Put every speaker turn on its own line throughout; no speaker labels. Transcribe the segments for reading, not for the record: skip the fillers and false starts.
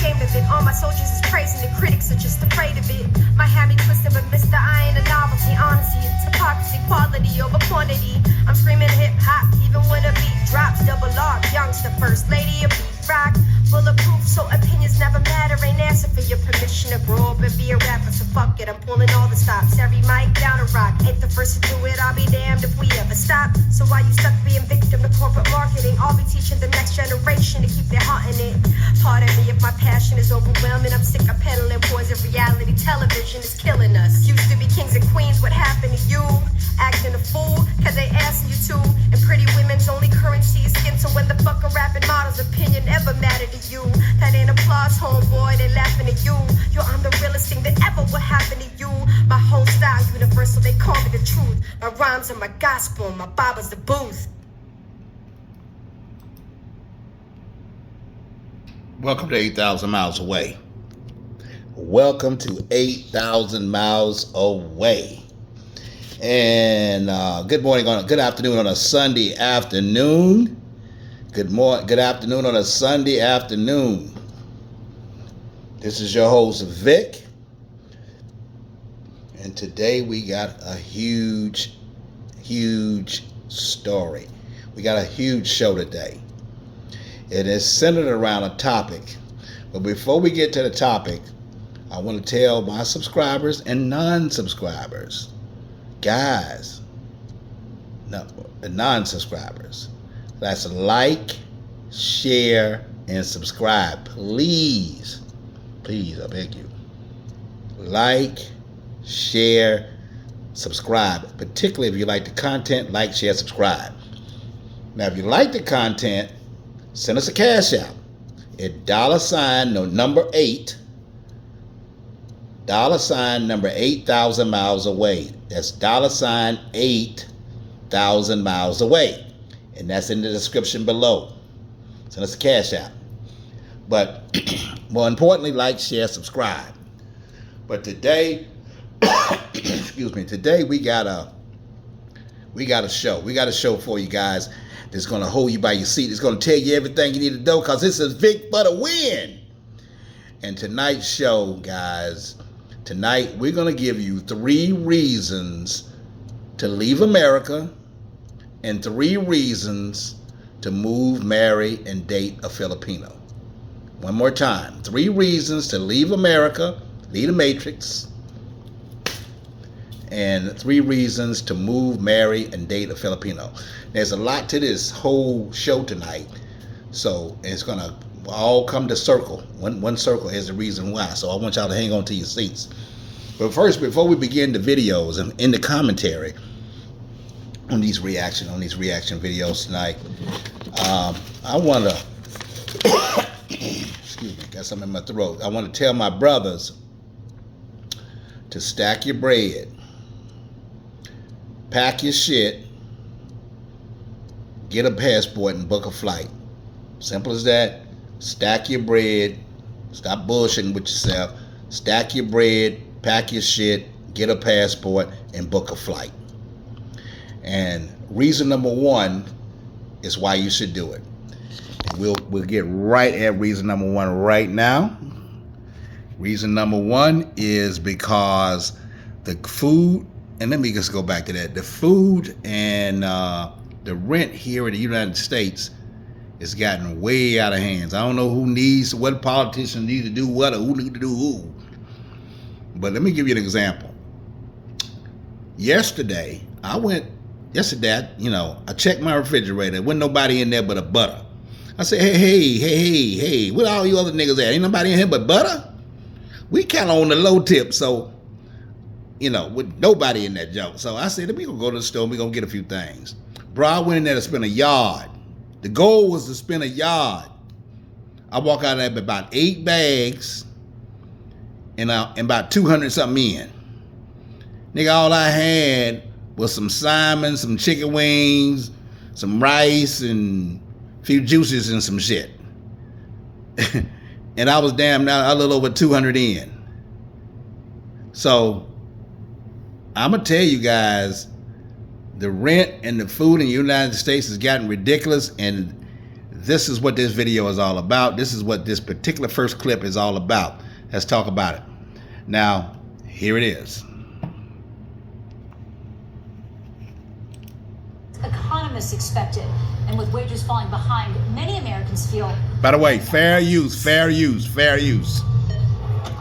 ashamed of it. All my soldiers is praising it, critics are just afraid of it. My hand be twisted, but Mr. I ain't a novelty. Honesty, it's hypocrisy, quality over quantity. I'm screaming hip hop, even when a beat drops. Double R, youngster, first lady of beat rock. Bulletproof, so opinions never matter. Ain't asking for your permission to grow up and be a rapper. So fuck it, I'm pulling all the stops. Every mic down a rock. Ain't the first to do it, I'll be damned if we ever stop. So why you stuck being victim to corporate marketing? I'll be teaching the next generation to keep their heart in it. Pardon me if my passion is overwhelming. I'm sick of peddling poison. Reality television is killing us. Used to be kings and queens, what happened to you? Acting a fool, cause they asking you to. And pretty women's only currency is skin. So when the fuck a rapping model's opinion ever mattered to you, that ain't applause, homeboy, they laughing at you. Yo, I'm the realest thing that ever will happen to you. My whole style universal, they call me the truth. My rhymes are my gospel, my Bible's the booth.
Welcome to 8,000 Miles Away. Welcome to 8,000 Miles Away. And good afternoon on a Sunday afternoon. Good afternoon on a Sunday afternoon. This is your host, Vic. And today we got a huge story. We got a huge show today. It is centered around a topic. But before we get to the topic, I want to tell my subscribers and non-subscribers, guys, no, the non-subscribers, that's like, share, and subscribe. Please, I beg you. Like, share, subscribe. Particularly if you like the content, like, share, subscribe. Now, if you like the content, send us a cash out at number 8, number 8,000 miles away. That's 8,000 miles away. And that's in the description below. Send us a cash out. But more importantly, like, share, subscribe. But today, today we got a show. We got a show for you guys that's going to hold you by your seat. It's going to tell you everything you need to know, because this is Vic for the win. And tonight's show, guys, tonight we're going to give you 3 reasons to leave America and 3 reasons to move, marry, and date a Filipino. One more time. 3 reasons to leave America, leave the Matrix, and 3 reasons to move, marry, and date a Filipino. There's a lot to this whole show tonight, so it's going to all come to circle. One circle is the reason why, so I want y'all to hang on to your seats. But first, before we begin the videos and in the commentary on these reaction videos tonight, I want to, excuse me, got something in my throat. I want to tell my brothers to stack your bread, pack your shit, get a passport, and book a flight. Simple as that. Stack your bread. Stop bullshitting with yourself. Stack your bread, pack your shit, get a passport, and book a flight. And reason number 1 is why you should do it. We'll get right at reason number 1 right now. Reason number 1 is because the food, and let me just go back to that. The food and the rent here in the United States is gotten way out of hands. I don't know what politicians need to do what, or who need to do who. But let me give you an example. Yesterday, I checked my refrigerator. There wasn't nobody in there but a butter. I said, hey, where all you other niggas at? Ain't nobody in here but butter? We kind of on the low tip, so, with nobody in that joke. So I said, we gonna go to the store and we gonna get a few things. Bro, I went in there to spend a yard. The goal was to spend a yard. I walk out of there with about 8 bags and about 200 something in. Nigga, all I had was some salmon, some chicken wings, some rice, and a few juices and some shit. And I was damn now a little over 200 in. So I'm going to tell you guys, the rent and the food in the United States has gotten ridiculous, and this is what this video is all about. This is what this particular first clip is all about. Let's talk about it. Now, here it is.
Economists expected, and with wages falling behind, many Americans feel.
By the way, fair use, fair use, fair use.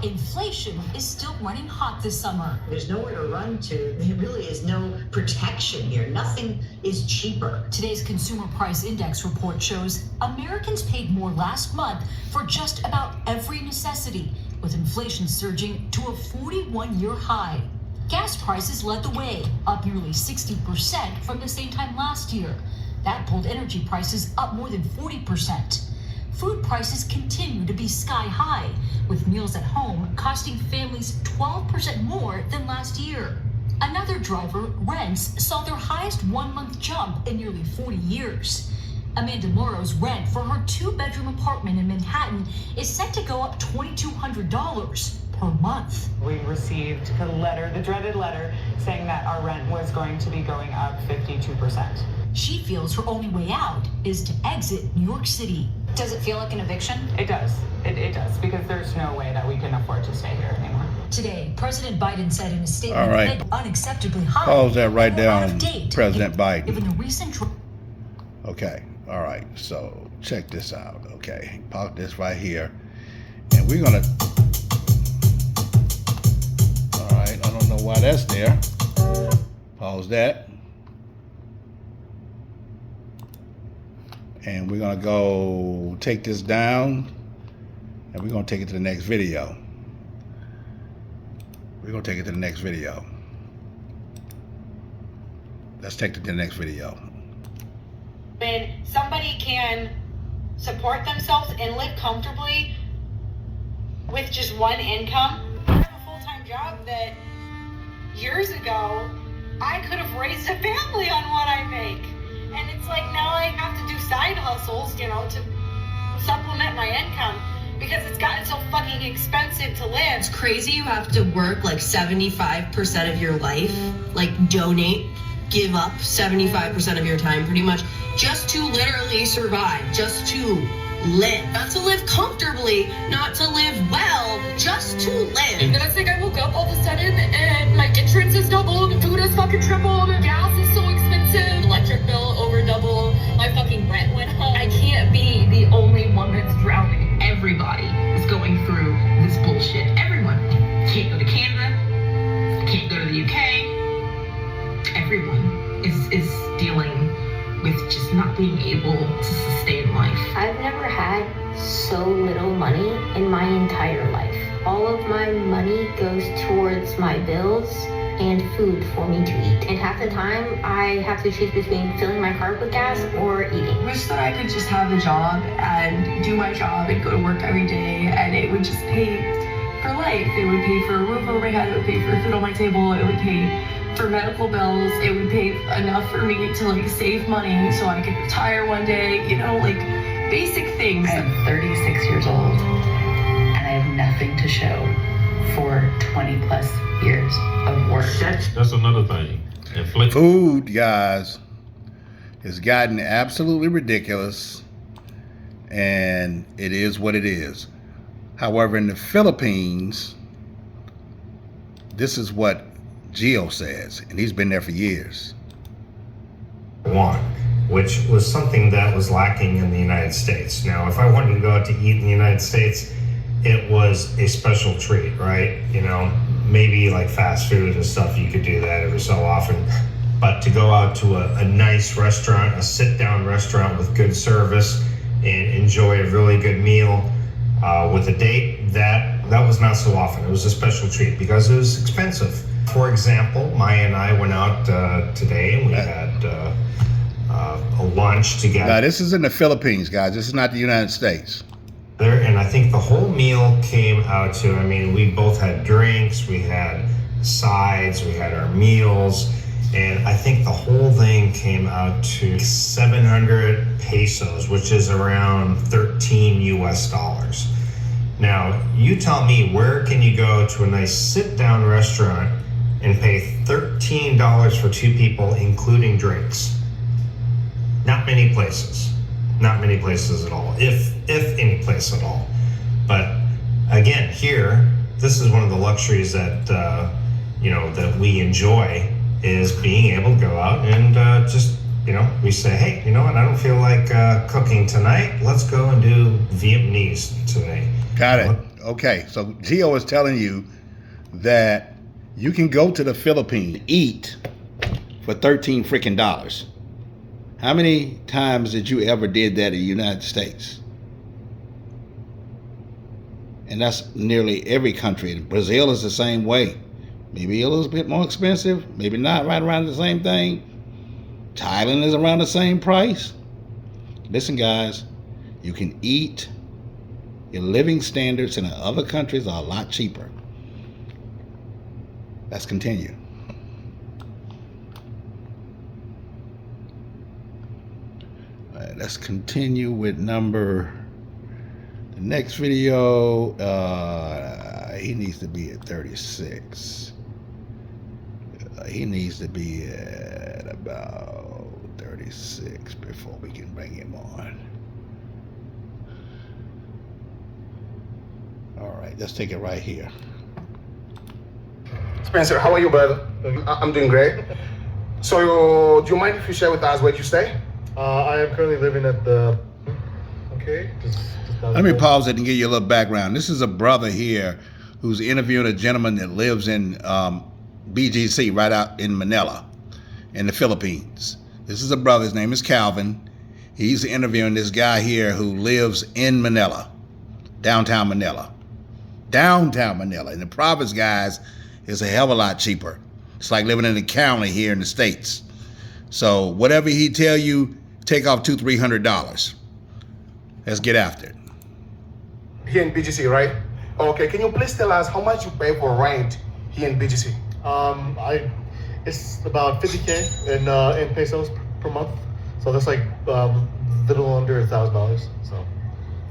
Inflation is still running hot this summer.
There's nowhere to run to. There really is no protection here. Nothing is cheaper.
Today's Consumer Price Index report shows Americans paid more last month for just about every necessity, with inflation surging to a 41-year high. Gas prices led the way, up nearly 60% from the same time last year. That pulled energy prices up more than 40%. Food prices continue to be sky high, with meals at home costing families 12% more than last year. Another driver, rents, saw their highest one-month jump in nearly 40 years. Amanda Morrow's rent for her two-bedroom apartment in Manhattan is set to go up $2,200 per month.
We received the letter, the dreaded letter, saying that our rent was going to be going up 52%.
She feels her only way out is to exit New York City. Does it feel like an eviction?
It does. It does, because there's no way that we can afford to stay here anymore.
Today, President Biden said in a statement
All right.
that unacceptably high.
Pause that right
or
there
out
on
of date,
President Biden.
Given the recent.
Okay, all right, so check this out. Okay, park this right here. And we're gonna, all right, I don't know why that's there. Pause that. And we're gonna go take this down, and we're gonna take it to the next video. We're gonna take it to the next video. Let's take it to the next video.
When somebody can support themselves and live comfortably with just one income. I have a full-time job that years ago I could have raised a family on what I make. And it's like now I have to do side hustles, you know, to supplement my income because it's gotten so fucking expensive to live.
It's crazy you have to work like 75% of your life, like donate, give up 75% of your time pretty much just to literally survive, just to live. Not to live comfortably, not to live well, just to live.
And it's like I woke up all of a sudden and my insurance is doubled, food is fucking tripled, gas is so expensive, electric bill over double, my fucking rent went up. I can't be the only one that's drowning.
Everybody is going through this bullshit. Everyone. Can't go to Canada, can't go to the UK. Everyone is dealing with just not being able to sustain life.
I've never had so little money in my entire life. All of my money goes towards my bills and food for me to eat. And half the time, I have to choose between filling my car with gas or eating.
I wish that I could just have a job and do my job and go to work every day, and it would just pay for life. It would pay for a roof over my head, it would pay for food on my table, it would pay for medical bills, it would pay enough for me to like save money so I could retire one day, you know, like basic things.
I am 36 years old and I have nothing to show for 20 plus years of work.
That's another thing.
Food, guys, has gotten absolutely ridiculous, and it is what it is. However, in the Philippines, this is what Gio says, and he's been there for years.
Which was something that was lacking in the United States. Now, if I wanted to go out to eat in the United States, it was a special treat, right? You know, maybe like fast food and stuff, you could do that every so often. But to go out to a nice restaurant, a sit-down restaurant with good service and enjoy a really good meal with a date, that was not so often. It was a special treat because it was expensive. For example, Maya and I went out today and we had a lunch together.
Now, this is in the Philippines, guys. This is not the United States.
And I think the whole meal came out to, I mean, we both had drinks, we had sides, we had our meals, and I think the whole thing came out to 700 pesos, which is around 13 US dollars. Now, you tell me, where can you go to a nice sit-down restaurant and pay $13 for two people, including drinks? Not many places. Not many places at all, if any place at all. But again, here, this is one of the luxuries that that we enjoy, is being able to go out and just, we say, hey, you know what, I don't feel like cooking tonight. Let's go and do Vietnamese today.
Got it. Okay, so Gio is telling you that you can go to the Philippines, eat for $13 freaking. How many times did you ever did that in the United States? And that's nearly every country. Brazil is the same way. Maybe a little bit more expensive, maybe not, right around the same thing. Thailand is around the same price. Listen, guys, you can eat. Your living standards in other countries are a lot cheaper. Let's continue. All right, let's continue with the next video. He needs to be at 36. He needs to be at about 36 before we can bring him on. All right, let's take it right here.
Spencer, how are you, brother? I'm doing great. So, do you mind if you share with us where you stay?
I am currently living at the... Okay.
Let me pause it and give you a little background. This is a brother here who's interviewing a gentleman that lives in BGC right out in Manila, in the Philippines. This is a brother. His name is Calvin. He's interviewing this guy here who lives in Manila, downtown Manila. Downtown Manila. In the province, guys, is a hell of a lot cheaper. It's like living in the county here in the States. So whatever he tell you, take off $200-300. Let's get after it.
Here in BGC, right? Okay, can you please tell us how much you pay for rent here in BGC?
It's about 50K in pesos per month. So that's like little under $1,000. So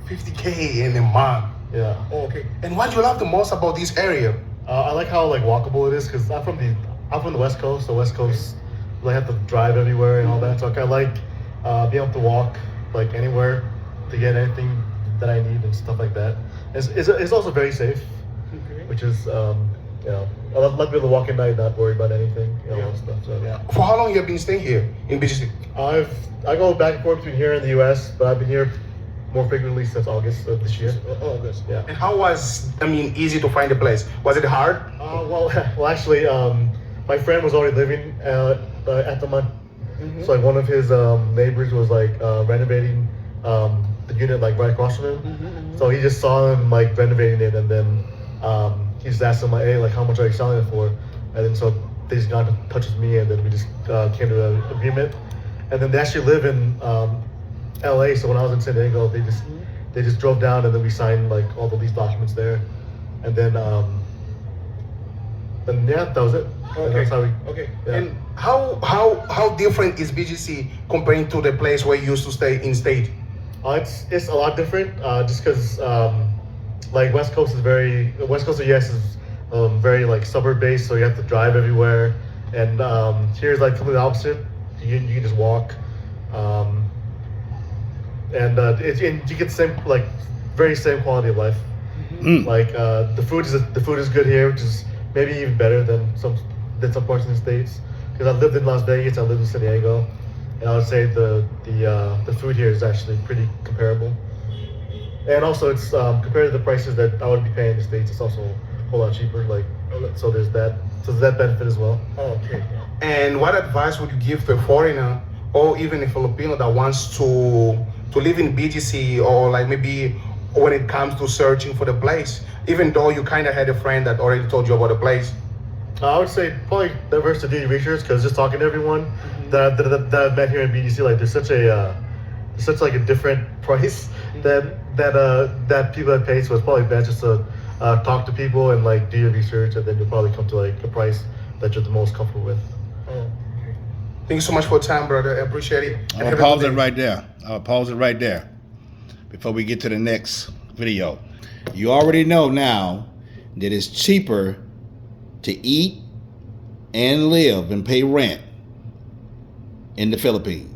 50K in a month.
Yeah.
Oh, okay. And what do you love the most about this area?
I like how walkable it is, because I'm from the West Coast. So West Coast, I have to drive everywhere and all that. So I like being able to walk anywhere to get anything that I need and stuff like that. It's also very safe, which is I like to be able to walk at night, not worry about anything, all stuff. So yeah.
For how long have you been staying here in BGC?
I go back and forth between here and the U.S., but I've been here more frequently since August of this year.
August. Yeah. And how was, easy to find a place? Was it hard?
Well, actually, my friend was already living at the month. Mm-hmm. So one of his neighbors was renovating the unit right across from him. Mm-hmm. So he just saw him renovating it, and then he just asked him hey, how much are you selling it for? And then so they just got in touch with me, and then we just came to an agreement. And then they actually live in LA, so when I was in San Diego, they just drove down, and then we signed all the lease documents there, and then that was it.
Okay.
And that's how we.
Okay.
Yeah.
And how different is BGC comparing to the place where you used to stay in state?
It's a lot different, just because West Coast of the US is very suburb based, so you have to drive everywhere, and here's completely opposite. You can just walk. And you get the same very same quality of life. Mm-hmm. The food is good here, which is maybe even better than some parts in the States. Because I lived in Las Vegas, I lived in San Diego, and I would say the food here is actually pretty comparable. And also it's compared to the prices that I would be paying in the States, it's also a whole lot cheaper. So there's that benefit as well.
Oh, okay. And what advice would you give to a foreigner or even a Filipino that wants to live in BGC, or maybe when it comes to searching for the place, even though you kind of had a friend that already told you about the place?
I would say probably diversity research, because just talking to everyone that I've met here in BGC, there's such a different price that people have paid. So it's probably best just to talk to people and do your research, and then you'll probably come to a price that you're the most comfortable with.
Thank you so much for your time, brother. I appreciate it.
I'll pause it right there. I'll pause it right there before we get to the next video. You already know now that it's cheaper to eat and live and pay rent in the Philippines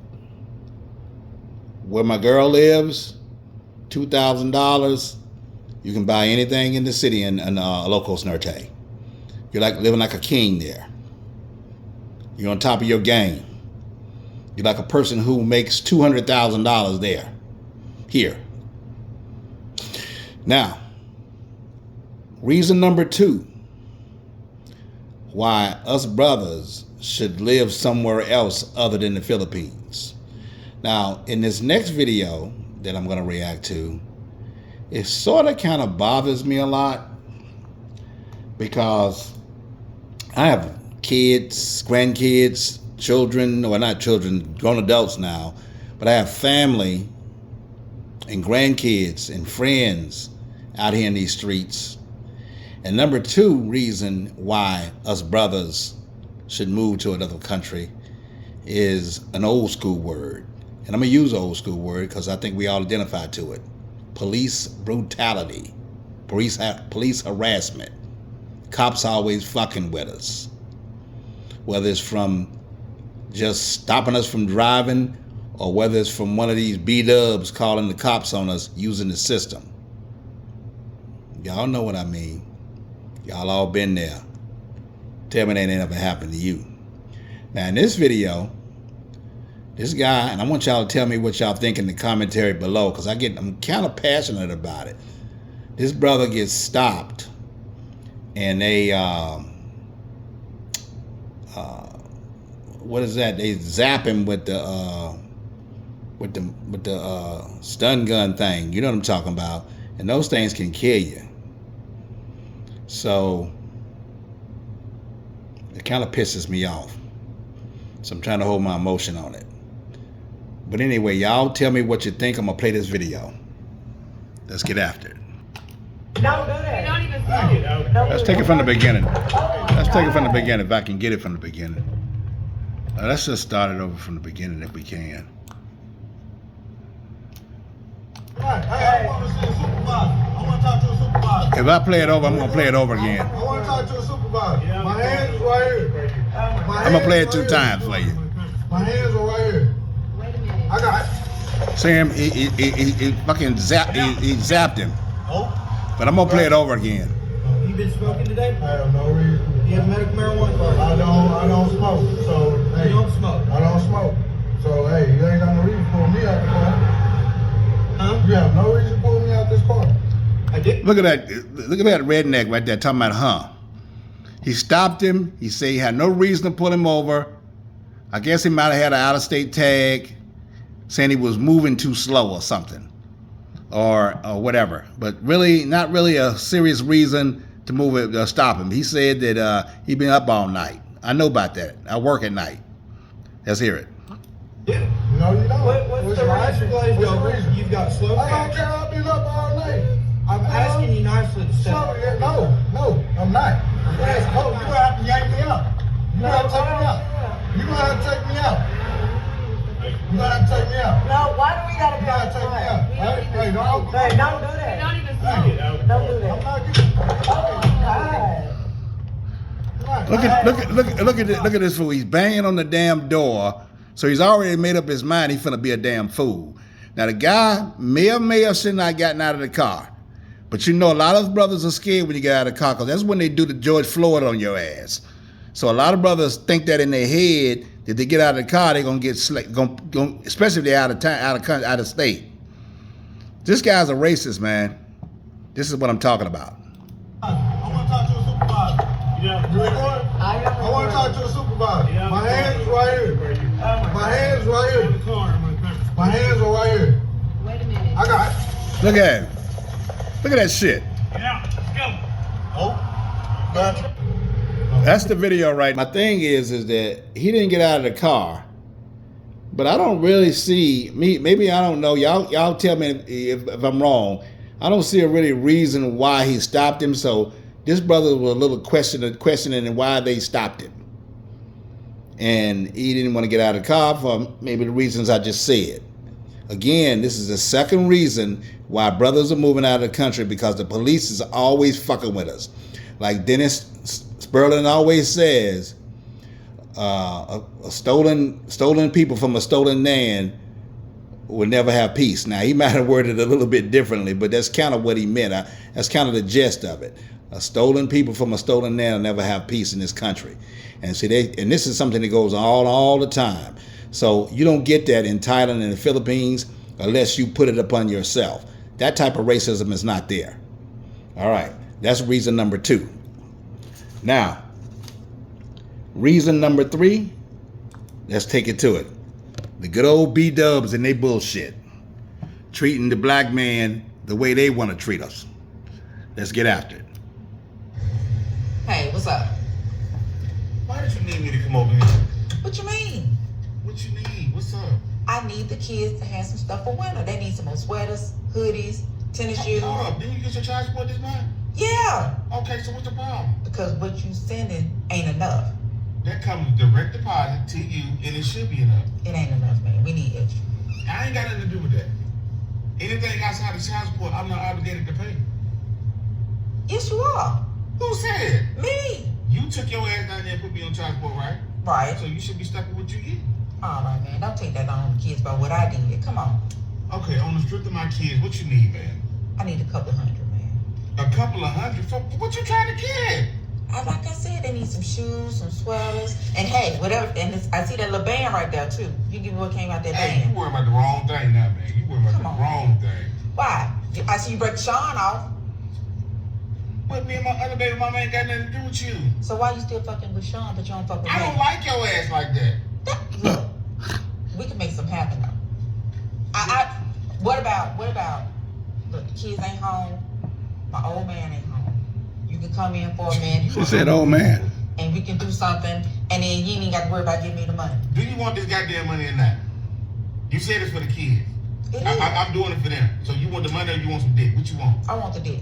where my girl lives, $2,000, you can buy anything in the city in Locos Norte. You're like living like a king there. You're on top of your game. You're like a person who makes $200,000 there. Here. Now, reason number 2 why us brothers should live somewhere else other than the Philippines. Now, in this next video that I'm going to react to, it sort of kind of bothers me a lot because I have kids, grandkids, children, or not children, grown adults now, but I have family and grandkids and friends out here in these streets. And number 2 reason why us brothers should move to another country is an old school word. And I'm going to use an old school word because I think we all identify to it. Police brutality. Police harassment. Cops always fucking with us. Whether it's from just stopping us from driving or whether it's from one of these B-dubs calling the cops on us using the system. Y'all know what I mean. Y'all all been there. Tell me that ain't ever happened to you. Now in this video, this guy, and I want y'all to tell me what y'all think in the commentary below, because I'm kind of passionate about it. This brother gets stopped, and they what is that? They zap him with the stun gun thing. You know what I'm talking about? And those things can kill you. So it kind of pisses me off. So I'm trying to hold my emotion on it. But anyway, y'all tell me what you think. I'm going to play this video. Let's get after it.
Don't do that.
Let's take it from the beginning. Let's take it from the beginning if I can get it from the beginning. Let's just start it over from the beginning if we can.
I want to see a supervisor. I want to talk to a supervisor.
If I play it over, I'm going to play it over again.
I want to talk to a supervisor. My hands is right here.
I'm going to play it 2 times for you.
My hands are right here. I got it.
Sam, he fucking zapped him.
Oh.
But I'm going to play it over again.
You been smoking today? I have no reason. You have medical marijuana card? I don't smoke. So, hey. You don't smoke? I don't smoke. So, hey, you ain't got no reason to pull me out the car. Huh? You have no reason to pull me out this car. I did.
Look at that redneck right there talking about, huh? He stopped him. He said he had no reason to pull him over. I guess he might have had an out-of-state tag saying he was moving too slow or something. Or whatever. But really, not really a serious reason to move it, stop him. He said that he'd been up all night. I know about that. I work at night. Let's hear it.
Yeah. No, you don't. What's the reason? You've got slow. I don't care. I've been up all night. I'm asking you nicely to stop. No, I'm not. Yes, no, you're going to have to yank me out. You're going to have to take me out. You're going to have to take me out. You're going to have to take me out.
No, why do we got to be out?
Take me out. Hey, don't do
that.
Don't even smoke.
Don't do that.
I'm not getting.
Oh, God.
Look at this fool. He's banging on the damn door. So he's already made up his mind he's finna be a damn fool. Now the guy may have should not gotten out of the car. But you know a lot of brothers are scared when you get out of the car because that's when they do the George Floyd on your ass. So a lot of brothers think that in their head that they get out of the car they're gonna get especially if they're out of town, out of state. This guy's a racist, man. This is what I'm talking about.
I want to talk to a supervisor. You recording? I want to talk to a supervisor. My hands is right here. My hands is right here. My hands are right here.
Wait a minute.
I got it.
Look at him. Look at that shit.
Get out. Let's go. Oh. Gotcha.
That's the video, right? My thing is that he didn't get out of the car, but I don't really see maybe I don't know. Y'all tell me if I'm wrong. I don't see a really reason why he stopped him. So this brother was a little questioning why they stopped him, and he didn't want to get out of the car for maybe the reasons I just said. Again, this is the second reason why brothers are moving out of the country, because the police is always fucking with us. Like Dennis Sperling always says, stolen people from a stolen land will never have peace. Now, he might have worded it a little bit differently, but that's kind of what he meant. That's kind of the gist of it. A stolen people from a stolen land will never have peace in this country. And see, and this is something that goes on all the time. So you don't get that in Thailand and the Philippines unless you put it upon yourself. That type of racism is not there. All right, that's reason number 2. Now, reason number 3, let's take it to it. The good old B-dubs and they bullshit. Treating the black man the way they want to treat us. Let's get after it.
Hey, what's up?
Why did you need me to come over here?
What you mean?
What you need? What's up?
I need the kids to have some stuff for winter. They need some more sweaters, hoodies, tennis shoes.
Hold up, didn't you get your child support this month?
Yeah.
Okay, so what's the problem?
Because what you sending ain't enough.
That comes direct deposit to you, and it should be enough.
It ain't enough, man. We need extra.
I ain't got nothing to do with that. Anything outside of child support, I'm not obligated to pay.
Yes, you are.
Who said?
Me.
You took your ass down there and put me on child support, right?
Right.
So you should be stuck with what you get.
All right, man. Don't take that on the kids about what I did. Come on.
Okay, on the strength of my kids, what you need, man?
I need a couple hundred, man.
A couple of hundred? For what you trying to get?
Like I said, they need some shoes, some sweaters, and hey, whatever. And I see that little band right there too. You give me what came out that
Hey,
band.
you worrying about the wrong thing now, man. You worrying about the wrong thing.
Why? I see you break Sean off.
But me and my other baby mama ain't got nothing to do with you.
So why you still fucking with Sean, but you don't fuck with me?
I don't like your ass like that.
Look, we can make something happen though. What about, look, the kids ain't home, my old man ain't home. You can come in for a minute.
She said, old man.
And we can do something, and then you ain't got to worry about giving me the money.
Do you want this goddamn money or not? You said it's for the kids. I'm doing it for them. So you want the money or you want some dick? What you want?
I want the dick.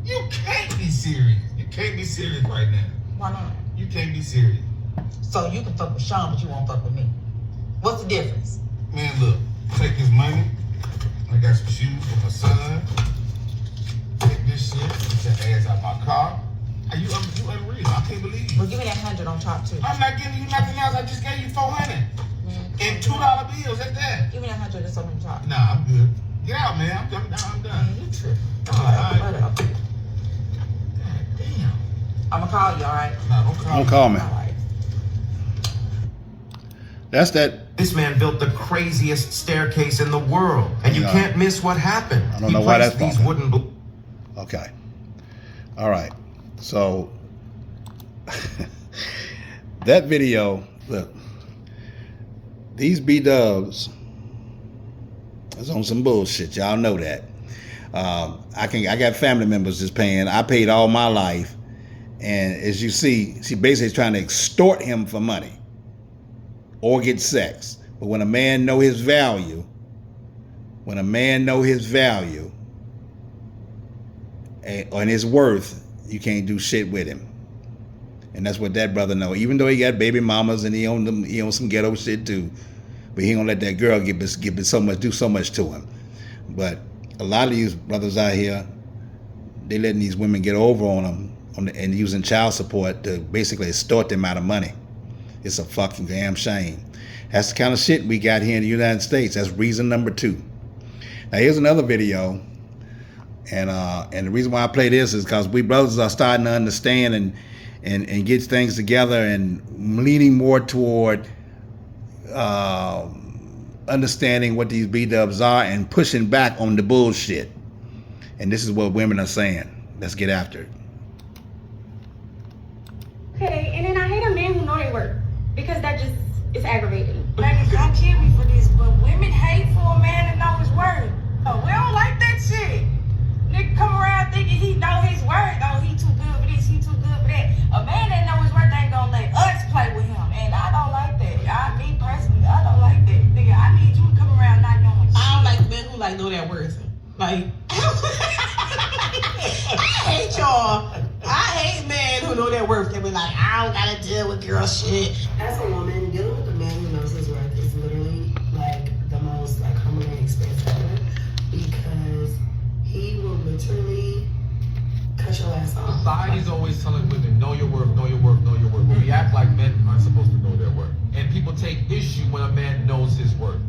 You can't be serious. You can't be serious right now.
Why not?
You can't be serious.
So you can fuck with Sean, but you won't fuck with me. What's the difference?
Man, look, take this money. I got some shoes for my son. Take this shit, get your ass out my car. You unreal. I can't believe you.
Well, give me that 100 on top too.
I'm not giving you nothing else. I just gave you 400. And $2 bills at that.
Give me that 100 that's on top.
Nah, I'm good. Get out, man. I'm done.
Man, you tripping.
All right.
God damn. I'm gonna call you, all right?
Nah, don't call me.
Don't call me.
All right.
That's that.
This man built the craziest staircase in the world, and you can't miss what happened.
I don't know why that's
these
bumping.
wooden.
Okay. All right. So that video, look, these B-dubs is on some bullshit. Y'all know that. I got family members that's paying. I paid all my life, and as you see, she basically is trying to extort him for money or get sex. But when a man know his value, and his worth, you can't do shit with him. And that's what that brother know. Even though he got baby mamas and he own some ghetto shit too, but he gonna let that girl do so much to him. But a lot of these brothers out here, they letting these women get over on them and using child support to basically extort them out of money. It's a fucking damn shame. That's the kind of shit we got here in the United States. That's reason number 2. Now here's another video, and the reason why I play this is because we brothers are starting to understand and get things together and leaning more toward understanding what these B-dubs are and pushing back on the bullshit. And this is what women are saying. Let's get after it.
Okay, and then I hate a man who know their work, because that just is aggravating.
Niggas don't kill me for this, but women hate for a man to know his worth. Oh, we don't like that shit. Nigga come around thinking he know his worth. Oh, he too good for this, he too good for that. A man that know his worth ain't gonna let us play with him, and I don't like that. Me personally, I don't like that. Nigga, I need you to come around not knowing shit.
I don't like men who know their worth. Like, I hate y'all. I hate men who know their worth. They be like, I don't gotta deal with girl shit.
As a woman, dealing with a man who knows his worth is literally like the most humbling experience ever, because he will literally cut your ass off.
Society's always telling women, know your worth, know your worth, know your worth. But we act like men aren't supposed to know their worth. And people take issue when a man knows his worth.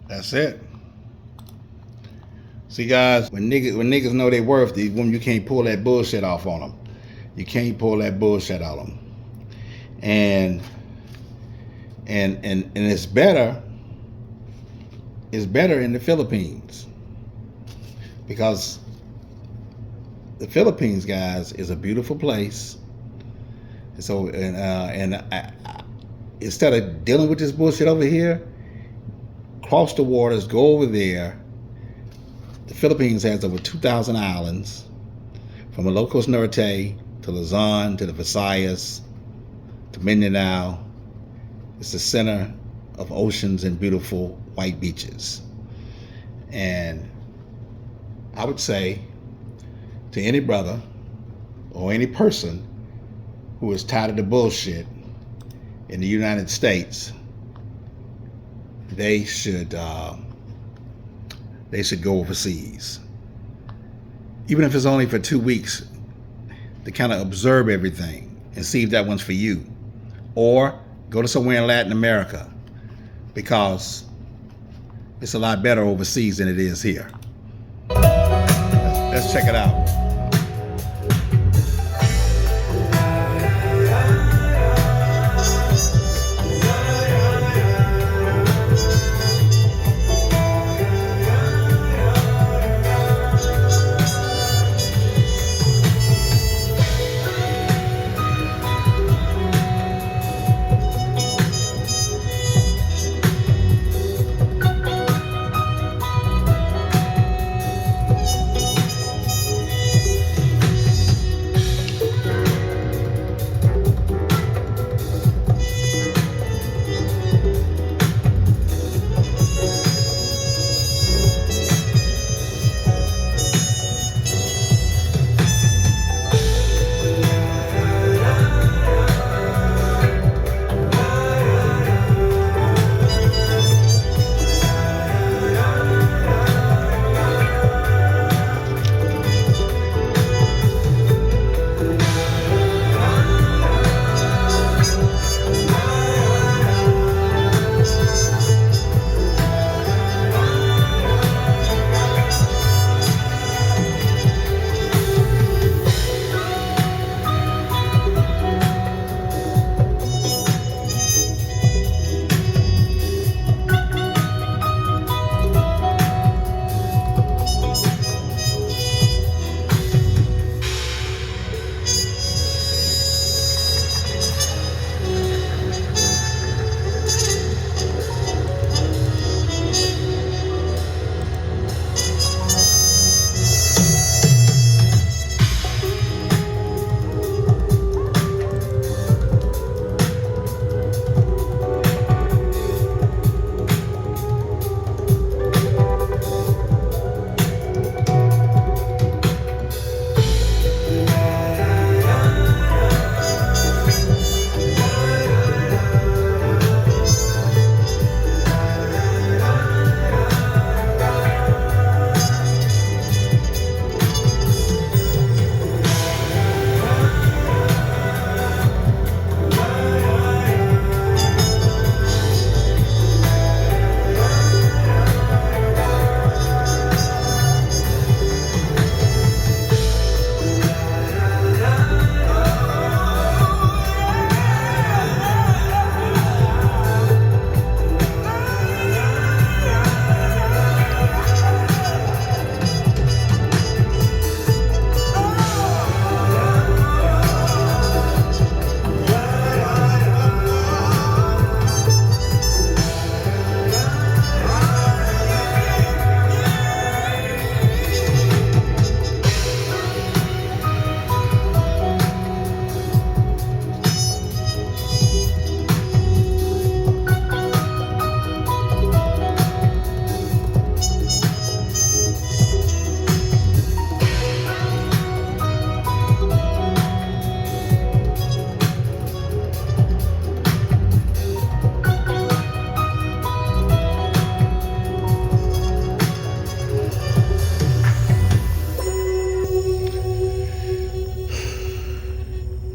That's it. See, guys, when niggas know their worth, when you can't pull that bullshit off on them. You can't pull that bullshit out of them. And it's better. It's better in the Philippines, because the Philippines, guys, is a beautiful place. So instead of dealing with this bullshit over here, cross the waters, go over there. The Philippines has over 2,000 islands, from Ilocos Norte to Luzon to the Visayas to Mindanao. It's the center of oceans and beautiful white beaches. And I would say to any brother or any person who is tired of the bullshit in the United States, they should go overseas, even if it's only for 2 weeks, to kind of observe everything and see if that one's for you. Or go to somewhere in Latin America, because it's a lot better overseas than it is here. Let's check it out.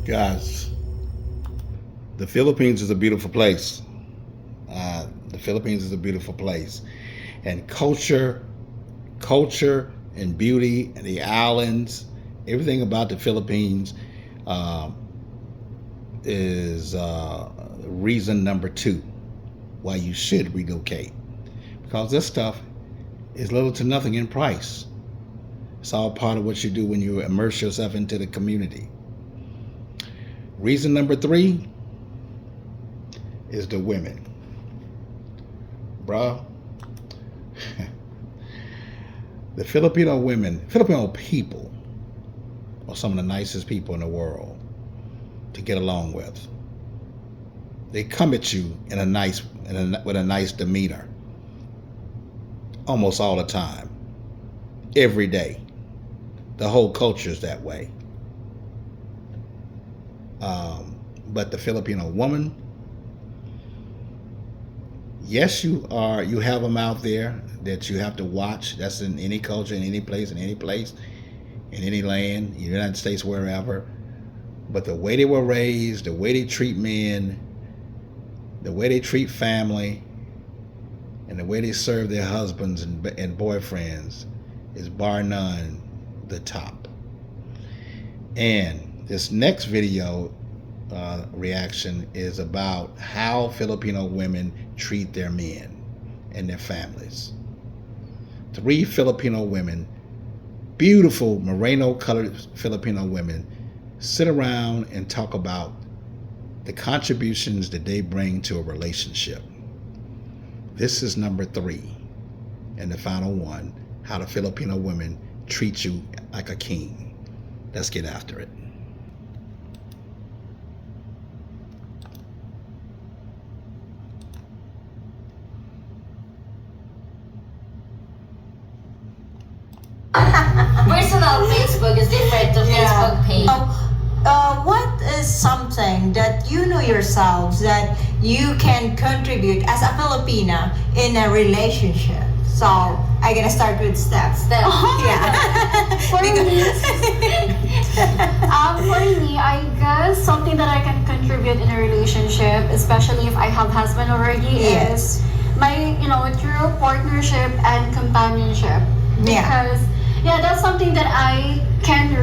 Guys, the Philippines is a beautiful place. The Philippines is a beautiful place. And culture and beauty and the islands, everything about the Philippines is reason number 2 why you should relocate. Because this stuff is little to nothing in price. It's all part of what you do when you immerse yourself into the community. Reason number 3 is the women. Bruh, the Filipino women, Filipino people are some of the nicest people in the world to get along with. They come at you with a nice demeanor almost all the time, every day. The whole culture is that way. But the Filipino woman, yes, you have them out there that you have to watch. That's in any culture, in any place, in any land, United States, wherever. But the way they were raised, the way they treat men, the way they treat family, and the way they serve their husbands and boyfriends is bar none the top. And this next video reaction is about how Filipino women treat their men and their families. 3 Filipino women, beautiful Moreno colored Filipino women, sit around and talk about the contributions that they bring to a relationship. This is number 3 and the final one, how the Filipino women treat you like a king. Let's get after it.
Personal Facebook is different to Facebook page. What is something that you know yourselves that you can contribute as a Filipina in a relationship? So I'm gonna start with Steph. Yeah.
For me, I guess something that I can contribute in a relationship, especially if I have husband already, is my, true partnership and companionship. Because that's something that I can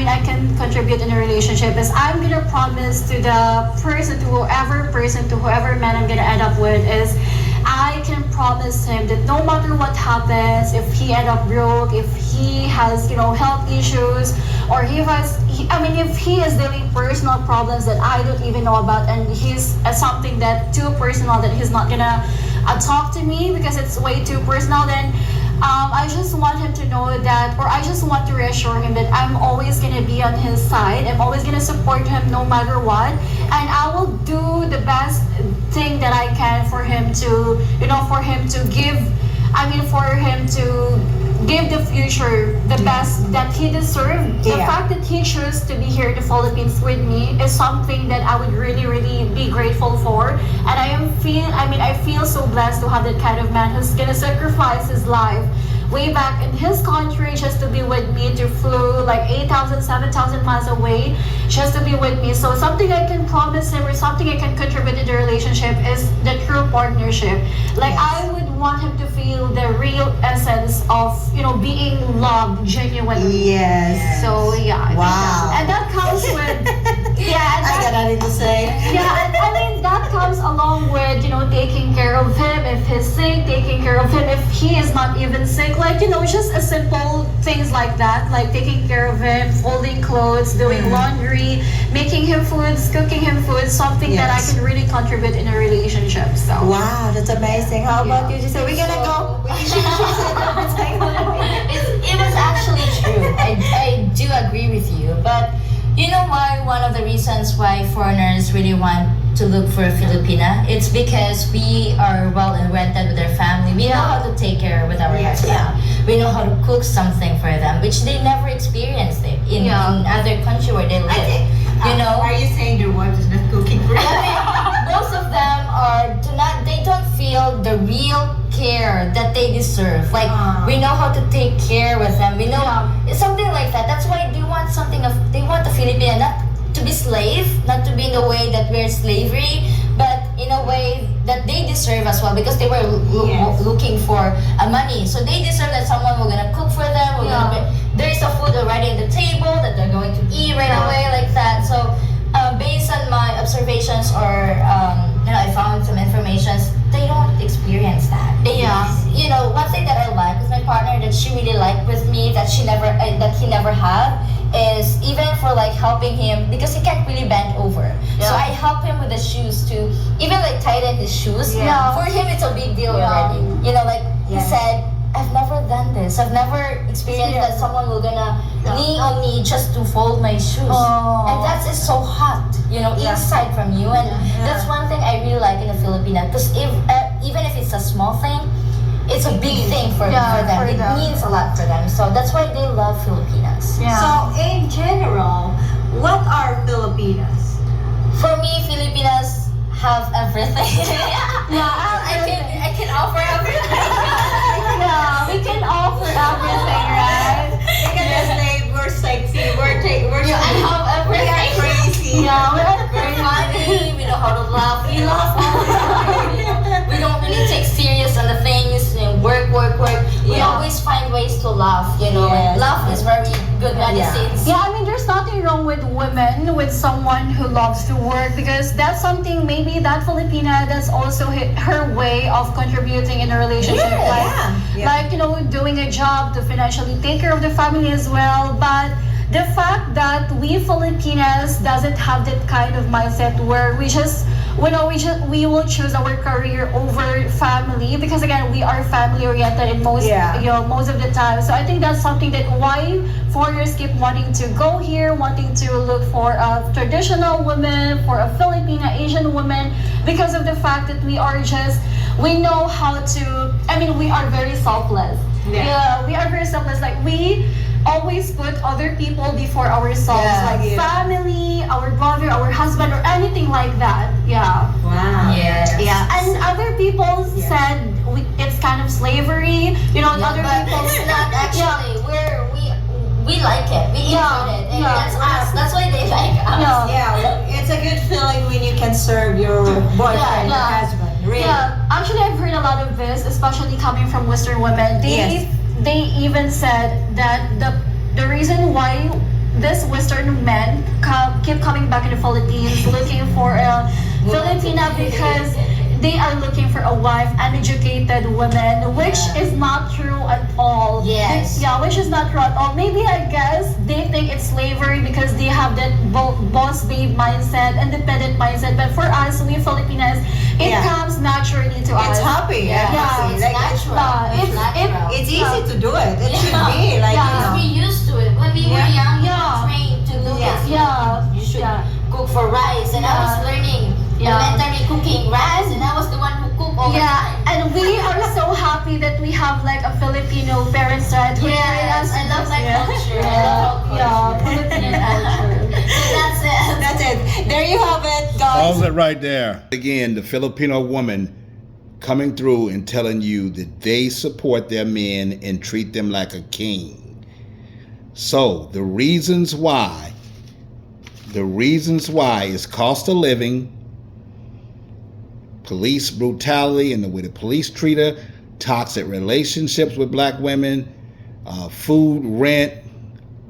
I can contribute in a relationship is I'm gonna promise to the person, to whoever man I'm gonna end up with, is I can promise him that no matter what happens, if he end up broke, if he has, health issues, or if he is dealing personal problems that I don't even know about, and he's something that too personal that he's not gonna talk to me because it's way too personal, then I just want him to know that, or I just want to reassure him that I'm always going to be on his side. I'm always going to support him no matter what. And I will do the best thing that I can for him to, give the future the best that he deserves. The fact that he chose to be here in the Philippines with me is something that I would really, really be grateful for. And I feel so blessed to have that kind of man who's gonna sacrifice his life way back in his country just to be with me, to flew like 8,000, 7,000 miles away just to be with me. So something I can promise him or something I can contribute to the relationship is the true partnership. Like I would want him to feel the real essence of, being loved genuinely.
Yes.
So
Wow.
And that comes with,
I got nothing to say.
That comes along with, taking care of him if he's sick, taking care of him if he is not even sick. Like, just a simple things like that, like taking care of him, folding clothes, doing laundry, making him foods, cooking him food, something that I can really contribute in a relationship. So
wow, that's amazing. How about you? So we're gonna go. It was actually true. I do agree with you, but you know why? One of the reasons why foreigners really want to look for a Filipina, it's because we are well rented with our family. We know how to take care with our husband. We know how to cook something for them, which they never experienced it in other country where they live.
Are you saying your wife is not cooking for you?
Most of them they don't feel the real care that they deserve. Like we know how to take care with them. We know something like that. That's why they want they want the Filipina not to be slave, not to be in the way that we're slavery, but in a way that they deserve as well, because they were looking for money. So they deserve that someone will gonna cook for them. There's a food already on the table that they're going to eat right away like that. So based on my observations, or I found some informations, they don't experience that. One thing that I like with my partner that she really liked with me that he never had is even for like helping him, because he can't really bend over. So I help him with the shoes to even like tighten his shoes. For him it's a big deal already. He said, I've never done this. I've never experienced that someone will gonna knee on me just to fold my shoes. And that is so hot, inside from you. And that's one thing I really like in the Filipina, because even if it's a small thing, it's a big thing for them. It means a lot for them. So that's why they love Filipinas.
So in general, what are Filipinas?
For me, Filipinas have everything. I can offer everything.
We can offer everything, right? We're sexy.
I have everything.
We are crazy.
We're funny. We know how to laugh. We laugh all the time. We don't really take serious on the things. Work. We always find ways to laugh. And laugh is very good medicine.
There's nothing wrong with women, with someone who loves to work, because that's something, maybe that Filipina, that's also her way of contributing in a relationship. Doing a job to financially take care of the family as well. But the fact that we Filipinas doesn't have that kind of mindset where we will choose our career over family, because again, we are family oriented in most of the time. So I think that's something that why foreigners keep wanting to go here, wanting to look for a traditional woman, for a Filipina Asian woman, because of the fact that we know how to, we are very selfless. We are very selfless. Like, we always put other people before ourselves, family, our brother, our husband, or anything like that.
Wow.
And other people said it's kind of slavery. Other people.
It's not actually. We like it. We enjoy it. And that's us. That's why they like us.
It's a good feeling when you can serve your boyfriend or husband. Really.
Actually, I've heard a lot of this, especially coming from Western women. They even said that the reason why this Western men keep coming back in the Philippines looking for a Filipina, because they are looking for a wife, an educated woman, which is not true at all. Which is not true at all. Maybe, I guess, they think it's slavery because they have that boss babe mindset, independent mindset. But for us, we Filipinas, it comes naturally to us.
It's happy.
It's natural.
It's easy to do it. It should be
we used to it when we were young. We were trained to do this. You should cook for rice, and I was learning elementary cooking rice, and I was the one who cooked all the time.
And we are so happy that we have like a Filipino parents, right?
I love my culture.
Filipino culture.
So
that's it. There you have it, guys.
Pause it right there. Again, the Filipino woman coming through and telling you that they support their men and treat them like a king. So the reasons why is cost of living, police brutality and the way the police treat her, toxic relationships with black women, food, rent,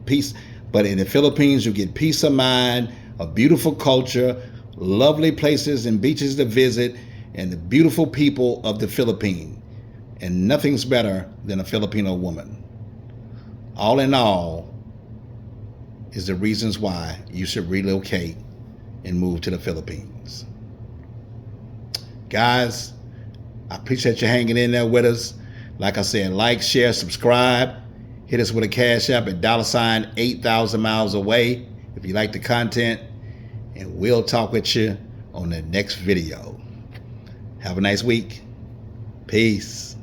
peace. But in the Philippines, you get peace of mind, a beautiful culture, lovely places and beaches to visit, and the beautiful people of the Philippines. And nothing's better than a Filipino woman. All in all is the reasons why you should relocate and move to the Philippines. Guys, I appreciate you hanging in there with us. Like I said, like, share, subscribe. Hit us with a cash app at $ 8,000 miles away if you like the content. And we'll talk with you on the next video. Have a nice week. Peace.